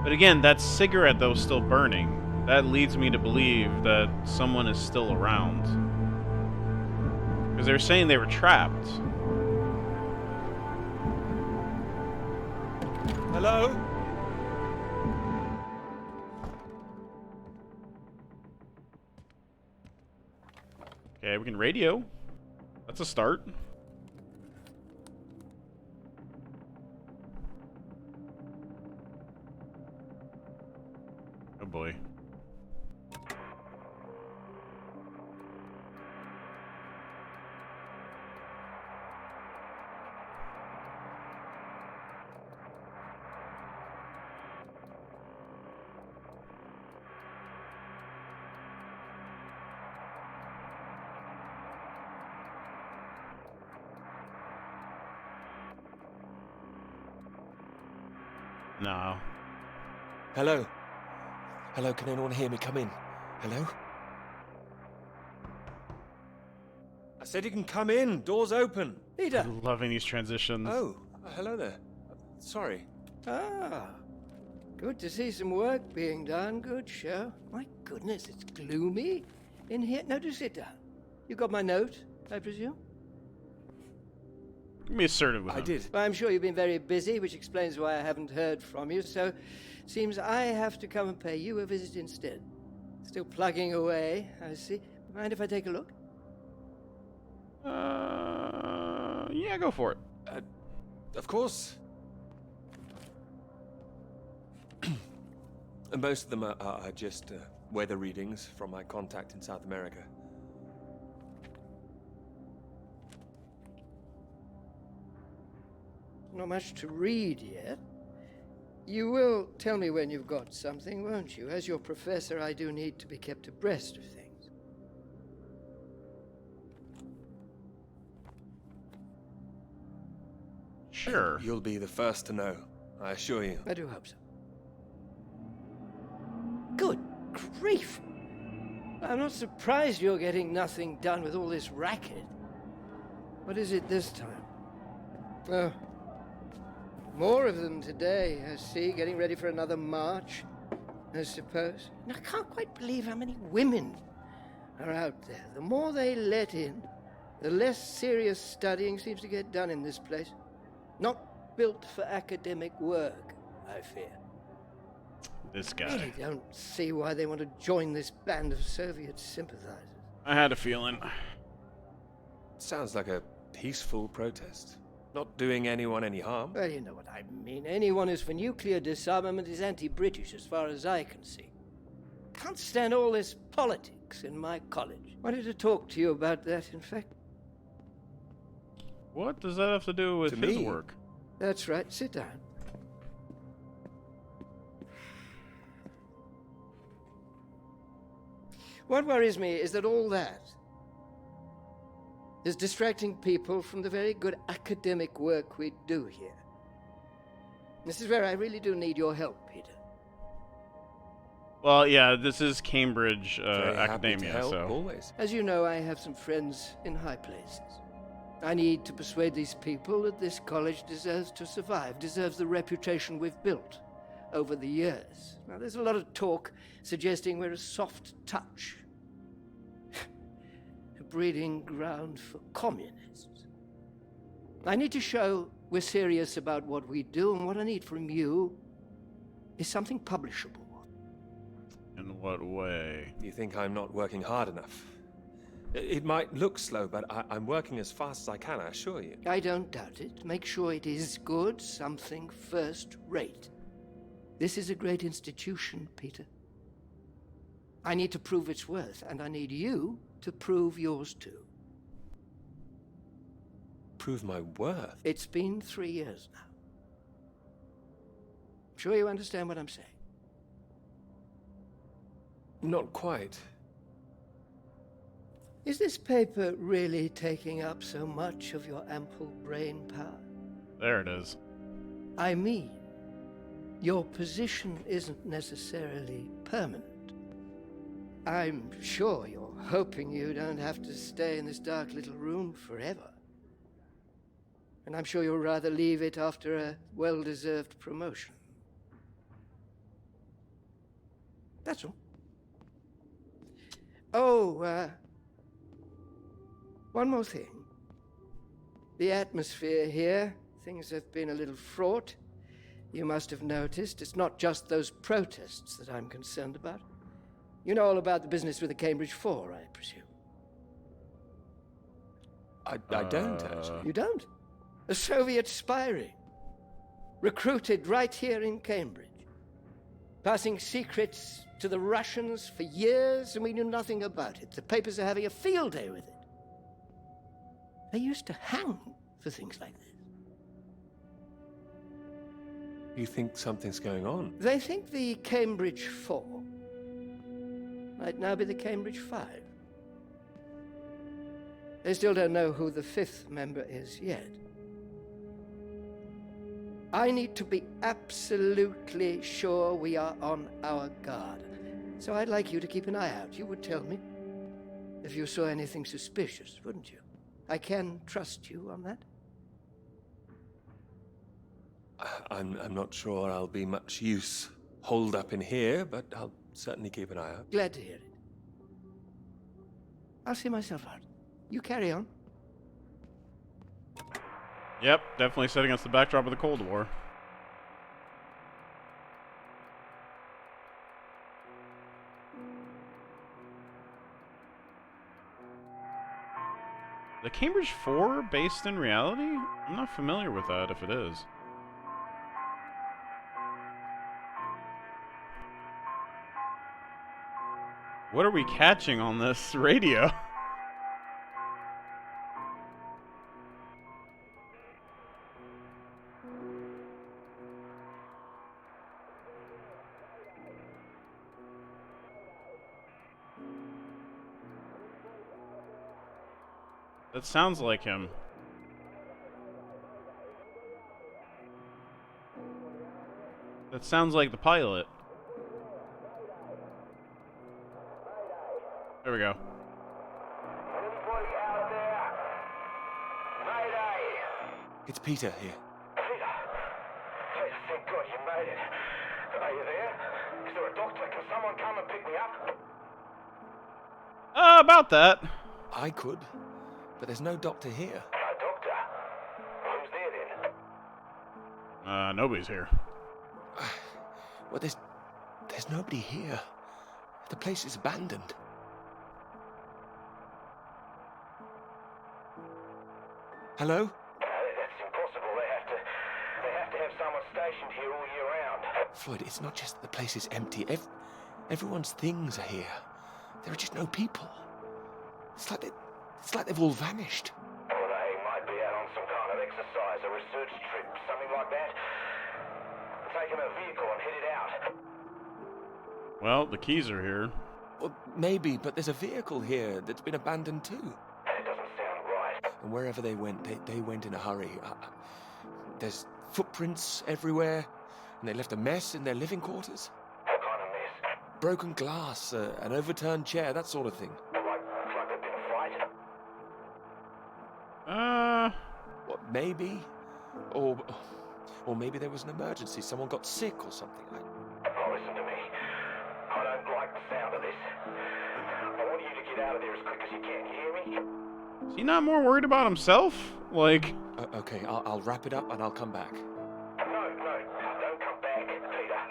But again, that cigarette that was still burning, that leads me to believe that someone is still around. Because they were saying they were trapped. Hello? Okay, we can radio. That's a start. Oh boy. No. Hello? Hello, can anyone hear me? Come in. Hello? I said you can come in. Door's open. Peter! I'm loving these transitions. Oh, hello there. Sorry. Ah, good to see some work being done. Good show. My goodness, it's gloomy in here. Now, do sit down. You got my note, I presume? Be assertive with I him. did. Well, I'm sure you've been very busy, which explains why I haven't heard from you, so seems I have to come and pay you a visit instead. Still plugging away, I see. Mind if I take a look? Yeah, go for it. Of course. Most of them are just weather readings from my contact in South America. Not much to read yet. You will tell me when you've got something, won't you? As your professor, I do need to be kept abreast of things. Sure. You'll be the first to know, I assure you. I do hope so. Good grief! I'm not surprised you're getting nothing done with all this racket. What is it this time? Oh, more of them today, I see, getting ready for another march, I suppose. And I can't quite believe how many women are out there. The more they let in, the less serious studying seems to get done in this place. Not built for academic work, I fear. This I guy. really don't see why they want to join this band of Soviet sympathizers. I had a feeling. Sounds like a peaceful protest. Not doing anyone any harm. Well, you know what I mean. Anyone who's for nuclear disarmament is anti-British, as far as I can see. Can't stand all this politics in my college. Wanted to talk to you about that, in fact. What does that have to do with To his me? work? That's right. Sit down. What worries me is that all that is distracting people from the very good academic work we do here. This is where I really do need your help, Peter. Well, yeah, this is Cambridge Very happy to Academia, help, so. always. As you know, I have some friends in high places. I need to persuade these people that this college deserves to survive, deserves the reputation we've built over the years. Now, there's a lot of talk suggesting we're a soft touch, a breeding ground for communists. I need to show we're serious about what we do, and what I need from you is something publishable. In what way? You think I'm not working hard enough? It might look slow, but I'm working as fast as I can, I assure you. I don't doubt it. Make sure it is good, something first rate. This is a great institution, Peter. I need to prove its worth, and I need you to prove yours too. Prove my worth? It's been 3 years now. I'm sure you understand what I'm saying. Not quite. Is this paper really taking up so much of your ample brain power? There it is. I mean, your position isn't necessarily permanent. I'm sure you're hoping you don't have to stay in this dark little room forever. And I'm sure you'll rather leave it after a well-deserved promotion. That's all. Oh, one more thing. The atmosphere here, things have been a little fraught. You must have noticed. It's not just those protests that I'm concerned about. You know all about the business with the Cambridge Four, I presume. I don't, actually. You don't? A Soviet spy ring. Recruited right here in Cambridge. Passing secrets to the Russians for years, and we knew nothing about it. The papers are having a field day with it. They used to hang for things like this. You think something's going on? They think the Cambridge Four might now be the Cambridge Five. They still don't know who the fifth member is yet. I need to be absolutely sure we are on our guard. So I'd like you to keep an eye out. You would tell me if you saw anything suspicious, wouldn't you? I can trust you on that? I'm not sure I'll be much use holed up in here, but I'll certainly keep an eye out. Glad to hear it. I'll see myself out. You carry on. Yep, definitely set against the backdrop of the Cold War. The Cambridge Four based in reality? I'm not familiar with that, if it is. What are we catching on this radio? That sounds like him. That sounds like the pilot. There we go. Anybody out there? Mayday! It's Peter here. Peter, thank God you made it. Are you there? Is there a doctor? Can someone come and pick me up? About that. I could, but there's no doctor here. No doctor? Who's there then? Nobody's here. Well, there's nobody here. The place is abandoned. Hello? That's impossible. They have to have someone stationed here all year round. Floyd, it's not just that the place is empty. Everyone's things are here. There are just no people. It's like they've all vanished. Well, they might be out on some kind of exercise, a research trip, something like that. Take them a vehicle and head it out. Well, the keys are here. Well, maybe, but there's a vehicle here that's been abandoned too. It doesn't sound right. And wherever they went, they went in a hurry. There's footprints everywhere, and they left a mess in their living quarters. What kind of mess? Broken glass, an overturned chair, that sort of thing. Like there'd been a fight? What, maybe? Or maybe there was an emergency. Someone got sick or something. Oh, listen to me. I don't like the sound of this. I want you to get out of there as quick as you can. You hear me? Is he not more worried about himself? Like... Okay, I'll wrap it up and I'll come back. No, don't come back, Peter.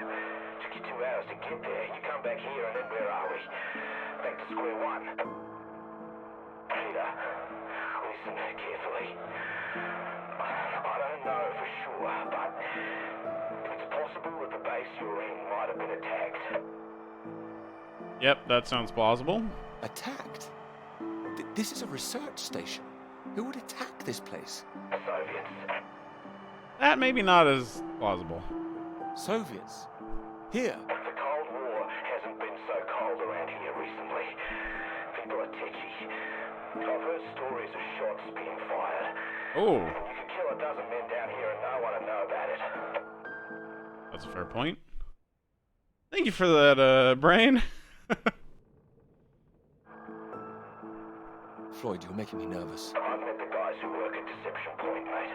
Took you 2 hours to get there. You come back here and then where are we? Back to square one. Peter, listen carefully. I don't know for sure, but it's possible that the base you're in might have been attacked. Yep, that sounds plausible. Attacked? This is a research station. Who would attack this place? Soviets. That maybe not as plausible. Soviets? Here? The Cold War hasn't been so cold around here recently. People are tetchy. I've heard stories of shots being fired. Oh, You could kill a dozen men down here and no one would know about it. that's a fair point. Thank you for that, Brain. Floyd, you're making me nervous. I've met the guys who work at Deception Point, mate.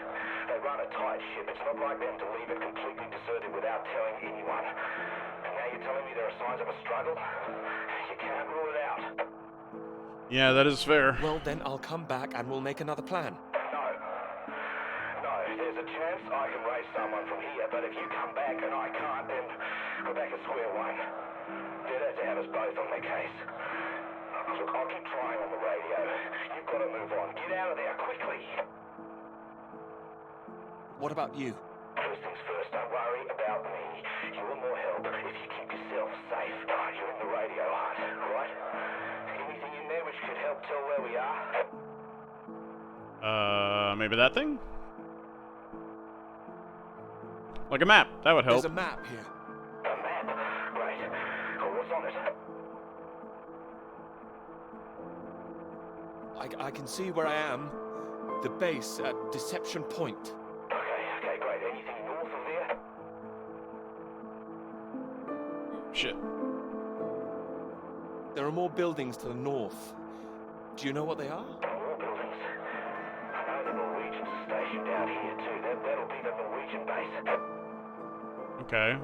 They run a tight ship. It's not like them to leave it completely deserted without telling anyone. And now you're telling me there are signs of a struggle? You can't rule it out. Yeah, that is fair. Well, then I'll come back and we'll make another plan. No. No, there's a chance I can raise someone from here, but if you come back and I can't, then we're back at square one. Better to have us both on their case. Look, I'll keep trying on the radio. You've got to move on. Get out of there, quickly. What about you? First things first, don't worry about me. You want more help if you keep yourself safe. You're in the radio hunt, right? Anything in there which could help tell where we are? Maybe that thing? Like a map, that would help. There's a map here. A map? Great. Oh, what's on it? I can see where I am. The base at Deception Point. Okay, great. Anything north of there? Shit. There are more buildings to the north. Do you know what they are? More buildings. I know the Norwegians are stationed out here too. That'll be the Norwegian base. Okay.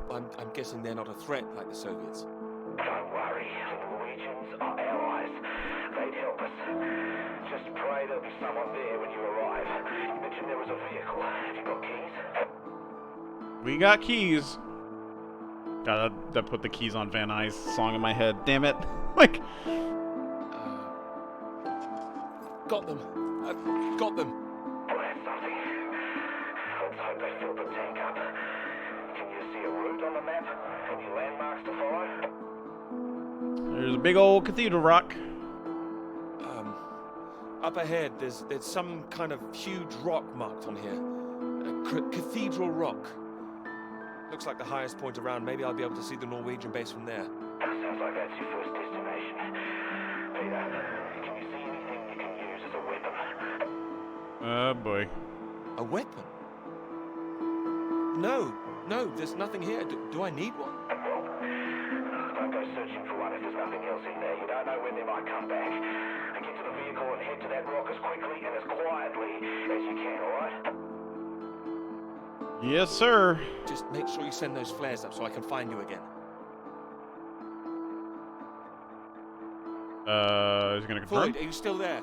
I'm guessing they're not a threat like the Soviets. Don't worry. The Norwegians are allies. They'd help us. Just pray there'll be someone there when you arrive. You mentioned there was a vehicle. Have you got keys? We got keys. God, that put the Keys on Van Nuys song in my head. Damn it. Like, Got them. Got them. Well, that's something. Let's hope they fill the tank up. Can you see a route on the map? Any landmarks to follow? there's a big old cathedral rock. Up ahead, there's some kind of huge rock marked on here. Cathedral Rock. Looks like the highest point around. Maybe I'll be able to see the Norwegian base from there. Sounds like that's your first destination. Peter, can you see anything you can use as a weapon? Oh boy. A weapon? No, there's nothing here. Do I need one? Well, don't go searching for one if there's nothing else in there. You don't know when they might come back. Get to the vehicle and head to that rock as quickly and as quietly as you can, alright? Yes, sir. Just make sure you send those flares up so I can find you again. Is he gonna confirm? Floyd, are you still there?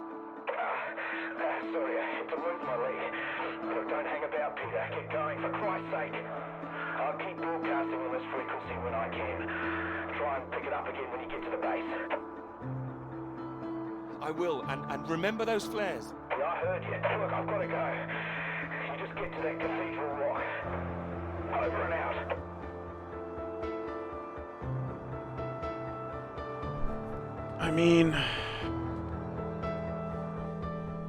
Sorry, I had to move my leg. Look, don't hang about, Peter. Get going, for Christ's sake. I'll keep broadcasting on this frequency when I can. Try and pick it up again when you get to the base. I will, and remember those flares. Yeah, I heard you. Look, I've got to go. You just get to that cathedral rock. Over and out. I mean,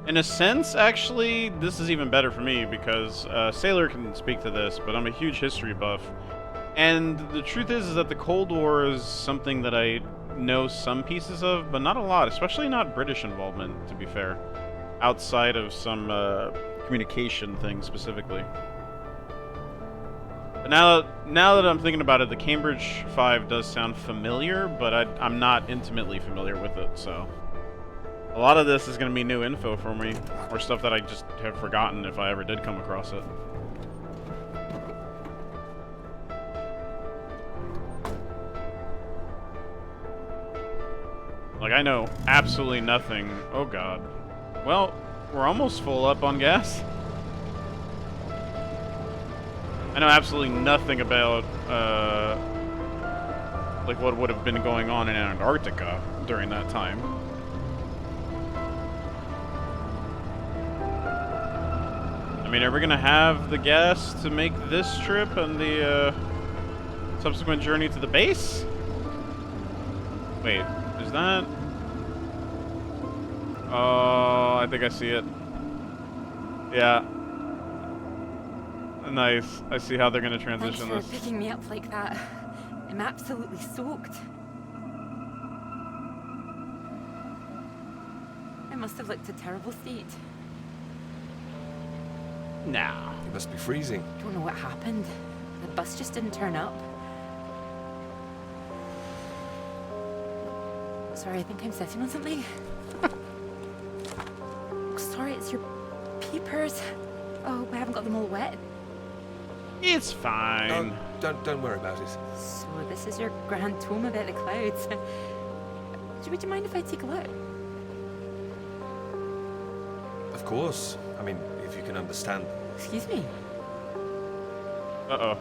in a sense, actually, this is even better for me because Sailor can speak to this, but I'm a huge history buff. And the truth is that the Cold War is something that I know some pieces of, but not a lot, especially not British involvement, to be fair, outside of some communication thing specifically. But now that I'm thinking about it, the Cambridge 5 does sound familiar, but I'm not intimately familiar with it, so a lot of this is going to be new info for me, or stuff that I just have forgotten if I ever did come across it. Like, I know absolutely nothing. Oh god. Well, we're almost full up on gas. I know absolutely nothing about, like, what would have been going on in Antarctica during that time. I mean, are we gonna have the gas to make this trip and the, subsequent journey to the base? Wait, is that... Oh, I think I see it. Yeah. Nice. I see how they're going to transition Thanks for this. picking me up like that. I'm absolutely soaked. I must have looked a terrible state. Nah. You must be freezing. Don't know what happened. The bus just didn't turn up. Sorry, I think I'm sitting on something. Sorry, it's your peepers. Oh, I haven't got them all wet. It's fine. Don't worry about it. So this is your grand tome about the clouds. Would you mind if I take a look? Of course. I mean, if you can understand. Excuse me. Uh-oh.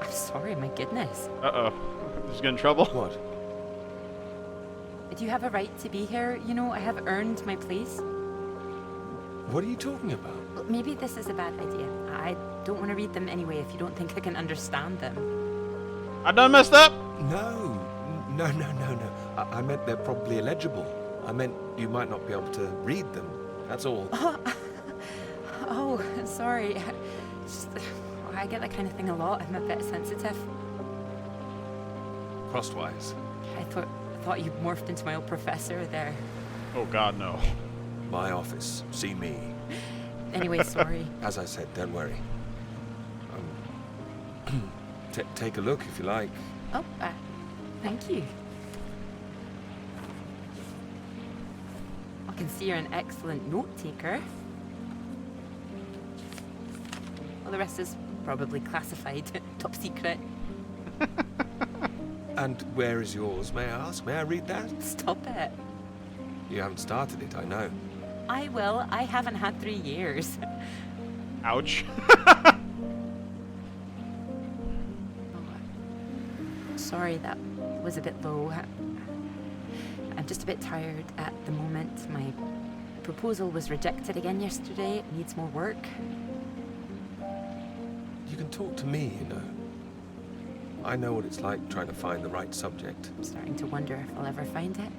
I'm sorry, my goodness. Uh-oh. Just get in trouble. What? Do you have a right to be here? You know, I have earned my place. What are you talking about? Well, maybe this is a bad idea. I don't want to read them anyway if you don't think I can understand them. I done messed up? No. I meant they're probably illegible. I meant you might not be able to read them. That's all. Oh, sorry. Just, I get that kind of thing a lot. I'm a bit sensitive. Crosswise. I thought you morphed into my old professor there. Oh god, no. My office. See me. Anyway, sorry. As I said, don't worry. Take a look if you like. Oh, thank you. I can see you're an excellent note taker. Well, the rest is probably classified, top secret. And where is yours, may I ask? May I read that? Stop it. You haven't started it, I know. I will. I haven't had 3 years. Ouch. Sorry, that was a bit low. I'm just a bit tired at the moment. My proposal was rejected again yesterday. It needs more work. You can talk to me, you know. I know what it's like trying to find the right subject. I'm starting to wonder if I'll ever find it.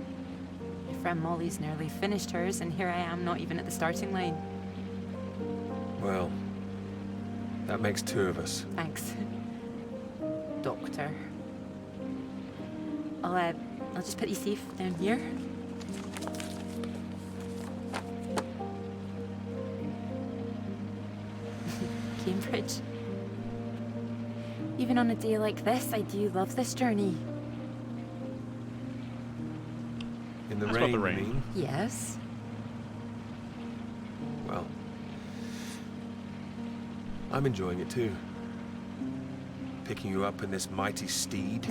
My friend Molly's nearly finished hers, and here I am, not even at the starting line. Well, that makes 2 of us. Thanks, Doctor. I'll just put you safe down here. Cambridge. Even on a day like this, I do love this journey. In the That's about rain, the you rain. mean? Yes. Well, I'm enjoying it too. Picking you up in this mighty steed.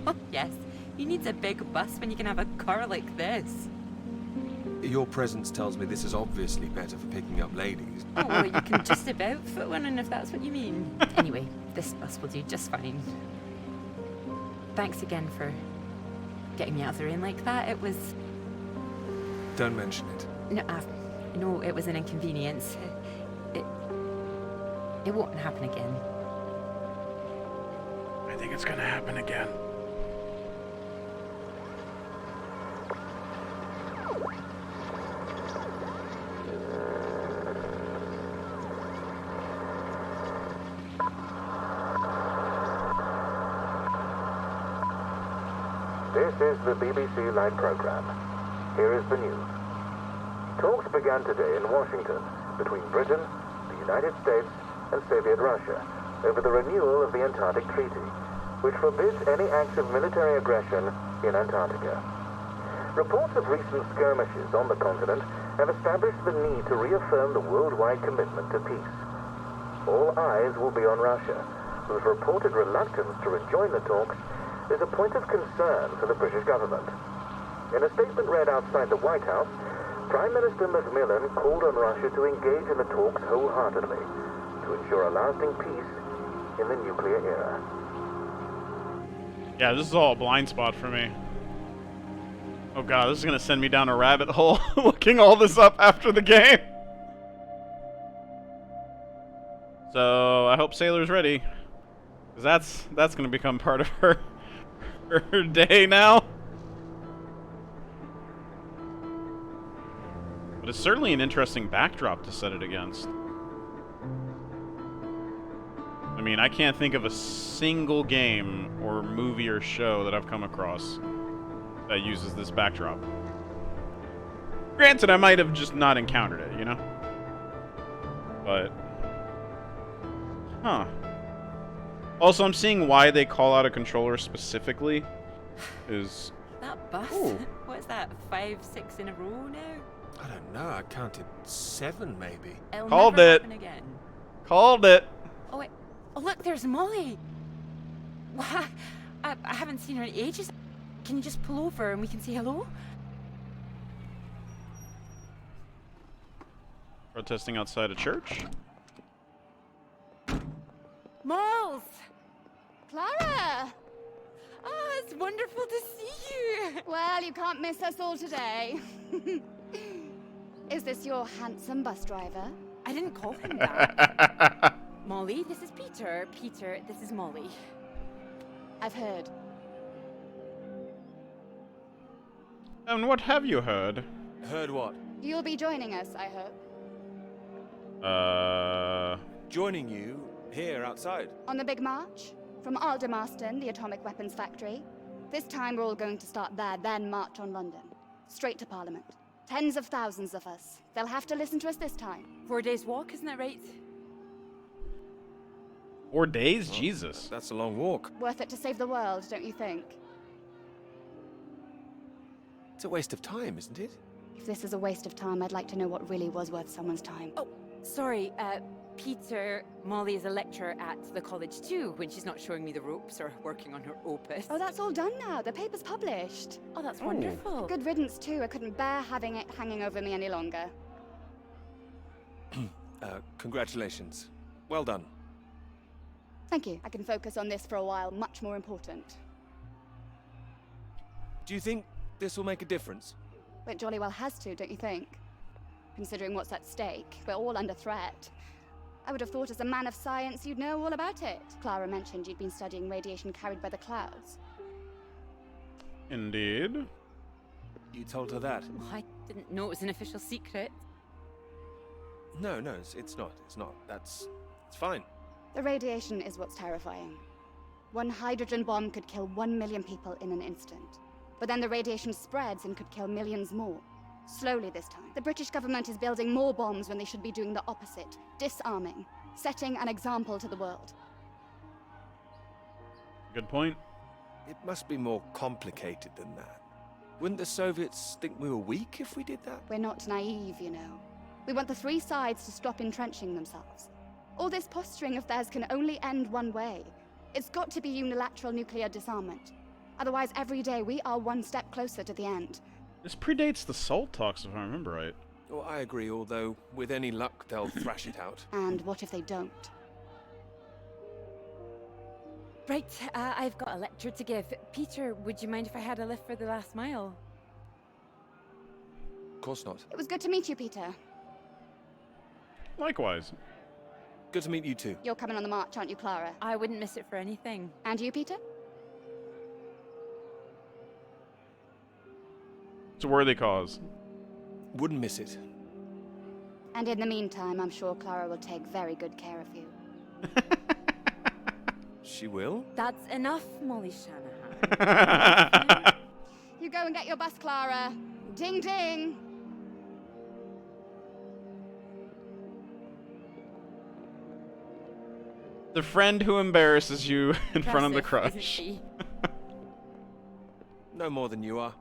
Oh, yes. Who needs a big bus when you can have a car like this? Your presence tells me this is obviously better for picking up ladies. Oh, well, you can just about fit one in if that's what you mean. Anyway, this bus will do just fine. Thanks again for getting me out of the rain like that. It was... Don't mention it. No, it was an inconvenience. It won't happen again. I think it's gonna happen again. This is the BBC Live program. Here is the news. Talks began today in Washington between Britain, the United States, and Soviet Russia over the renewal of the Antarctic Treaty, which forbids any acts of military aggression in Antarctica. Reports of recent skirmishes on the continent have established the need to reaffirm the worldwide commitment to peace. All eyes will be on Russia, whose reported reluctance to rejoin the talks is a point of concern for the British government. In a statement read outside the White House, Prime Minister Macmillan called on Russia to engage in the talks wholeheartedly to ensure a lasting peace in the nuclear era. Yeah, this is all a blind spot for me. Oh god, this is gonna send me down a rabbit hole looking all this up after the game. So I hope Sailor's ready, because that's gonna become part of her day now. But it's certainly an interesting backdrop to set it against. I mean, I can't think of a single game or movie or show that I've come across that uses this backdrop. Granted, I might have just not encountered it, you know? But... Huh. Also, I'm seeing why they call out a controller specifically. Is... That bus? Ooh. What's that, 5, 6 in a row now? I don't know, I counted 7 maybe. It'll Called never it. happen again. Called it! Oh, look, there's Molly. Wha- I haven't seen her in ages. Can you just pull over and we can say hello? Protesting outside a church? Moles! Clara! Oh, it's wonderful to see you. Well, you can't miss us all today. Is this your handsome bus driver? I didn't call him that. Molly, this is Peter. Peter, this is Molly. I've heard. And what have you heard? Heard what? You'll be joining us, I hope. Joining you here outside. On the big march? From Aldermaston, the atomic weapons factory. This time we're all going to start there, then march on London. Straight to Parliament. Tens of thousands of us. They'll have to listen to us this time. 4 days walk, isn't that right? 4 days? Jesus. That's a long walk. Worth it to save the world, don't you think? It's a waste of time, isn't it? If this is a waste of time, I'd like to know what really was worth someone's time. Oh, sorry, Peter, Molly is a lecturer at the college too, when she's not showing me the ropes or working on her opus. Oh, that's all done now. The paper's published. Oh, that's wonderful. Good riddance, too. I couldn't bear having it hanging over me any longer. Congratulations. Well done. Thank you. I can focus on this for a while. Much more important. Do you think this will make a difference? It jolly well has to, don't you think? Considering what's at stake, we're all under threat. I would have thought as a man of science you'd know all about it. Clara mentioned you'd been studying radiation carried by the clouds. Indeed. You told her that? Oh, I didn't know it was an official secret. No, it's not. It's fine. The radiation is what's terrifying. One hydrogen bomb could kill 1 million people in an instant. But then the radiation spreads and could kill millions more. Slowly this time. The British government is building more bombs when they should be doing the opposite. Disarming. Setting an example to the world. Good point. It must be more complicated than that. Wouldn't the Soviets think we were weak if we did that? We're not naive, you know. We want the three sides to stop entrenching themselves. All this posturing of theirs can only end one way. It's got to be unilateral nuclear disarmament. Otherwise, every day we are one step closer to the end. This predates the SALT talks, if I remember right. Well, I agree, although with any luck they'll thrash it out. And what if they don't? Right, I've got a lecture to give. Peter, would you mind if I had a lift for the last mile? Of course not. It was good to meet you, Peter. Likewise. Good to meet you too. You're coming on the march, aren't you, Clara? I wouldn't miss it for anything. And you, Peter? It's a worthy cause. Wouldn't miss it. And in the meantime, I'm sure Clara will take very good care of you. She will? That's enough, Molly Shanahan. You go and get your bus, Clara. Ding ding! The friend who embarrasses you in front of the Impressive, isn't crush. she? No more than you are.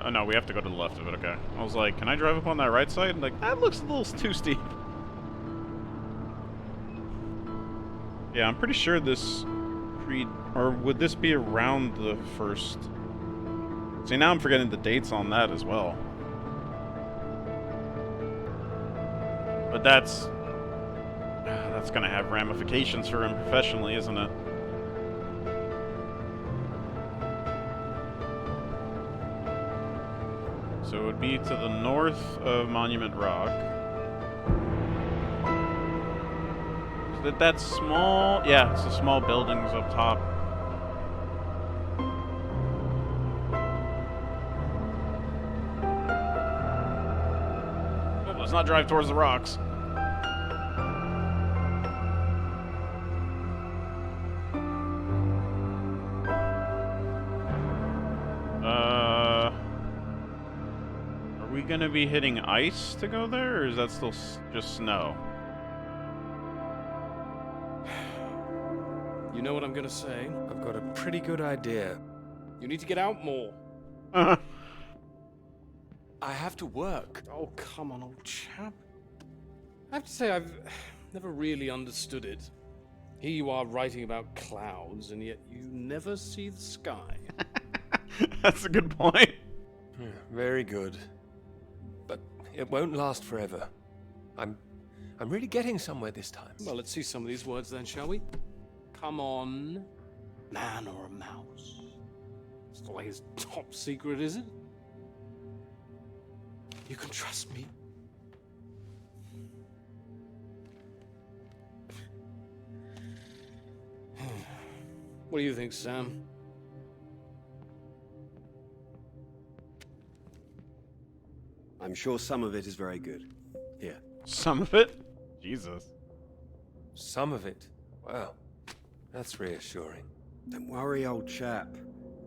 Oh no, we have to go to the left of it, okay. I was like, can I drive up on that right side? Like, that looks a little too steep. Yeah, I'm pretty sure this or would this be around the first? See, now I'm forgetting the dates on that as well. But that's gonna have ramifications for him professionally, isn't it? So it would be to the north of Monument Rock. So that's small. Yeah, it's the small buildings up top. Oh, let's not drive towards the rocks. Are we gonna be hitting ice to go there, or is that still just snow? You know what I'm gonna say? I've got a pretty good idea. You need to get out more. I have to work. Oh, come on, old chap. I have to say, I've never really understood it. Here you are writing about clouds, and yet you never see the sky. That's a good point. Very good. But it won't last forever. I'm really getting somewhere this time. Well, let's see some of these words then, shall we? Come on. Man or a mouse? It's not like it's top secret, is it? You can trust me. What do you think, Sam? I'm sure some of it is very good. Here. Some of it? Jesus. Some of it. Wow. That's reassuring. Don't worry, old chap.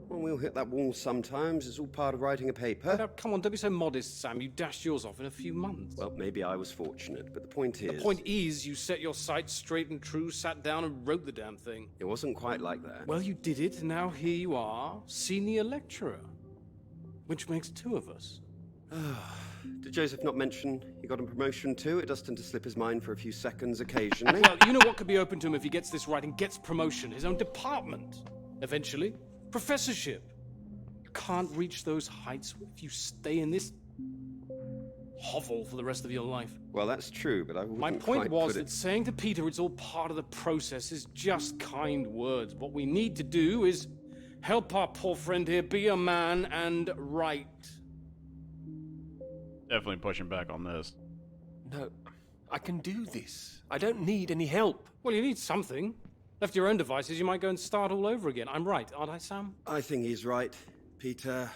Well, we'll hit that wall sometimes. It's all part of writing a paper. Now, come on, don't be so modest, Sam. You dashed yours off in a few months. Well, maybe I was fortunate, but the point is... The point is, you set your sights straight and true, sat down and wrote the damn thing. It wasn't quite like that. Well, you did it, and now here you are, senior lecturer. Which makes two of us. Did Joseph not mention he got a promotion too? It does tend to slip his mind for a few seconds occasionally. Well, you know what could be open to him if he gets this right and gets promotion? His own department. Eventually. Professorship. You can't reach those heights if you stay in this hovel for the rest of your life. Well, that's true, but I wouldn't My point quite was put that saying to Peter it's all part of the process is just kind words. What we need to do is help our poor friend here be a man and write. Definitely pushing back on this. No, I can do this. I don't need any help. Well, you need something. Left to your own devices, you might go and start all over again. I'm right, aren't I, Sam? I think he's right, Peter.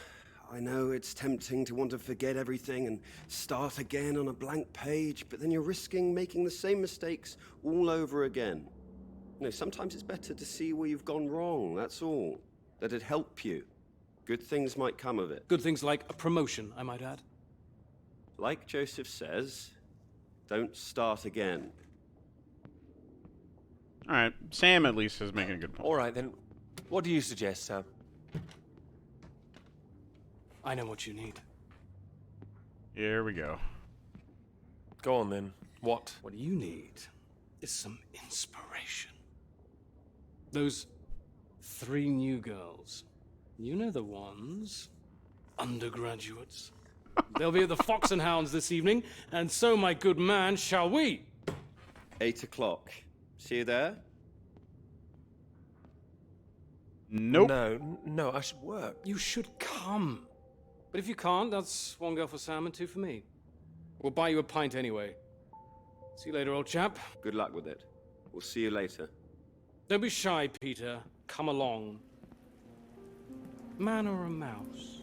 I know it's tempting to want to forget everything and start again on a blank page, but then you're risking making the same mistakes all over again. You know, sometimes it's better to see where you've gone wrong, that's all. That'd help you. Good things might come of it. Good things like a promotion, I might add. Like Joseph says, don't start again. All right, Sam at least is making a good point. All right, then. What do you suggest, Sam? I know what you need. Here we go. Go on, then. What? What you need is some inspiration. Those 3 new girls. You know the ones. Undergraduates. They'll be at the Fox and Hounds this evening, and so, my good man, shall we? 8 o'clock. See you there? Nope. No, I should work. You should come. But if you can't, that's 1 girl for Sam and 2 for me. We'll buy you a pint anyway. See you later, old chap. Good luck with it. We'll see you later. Don't be shy, Peter. Come along. Man or a mouse?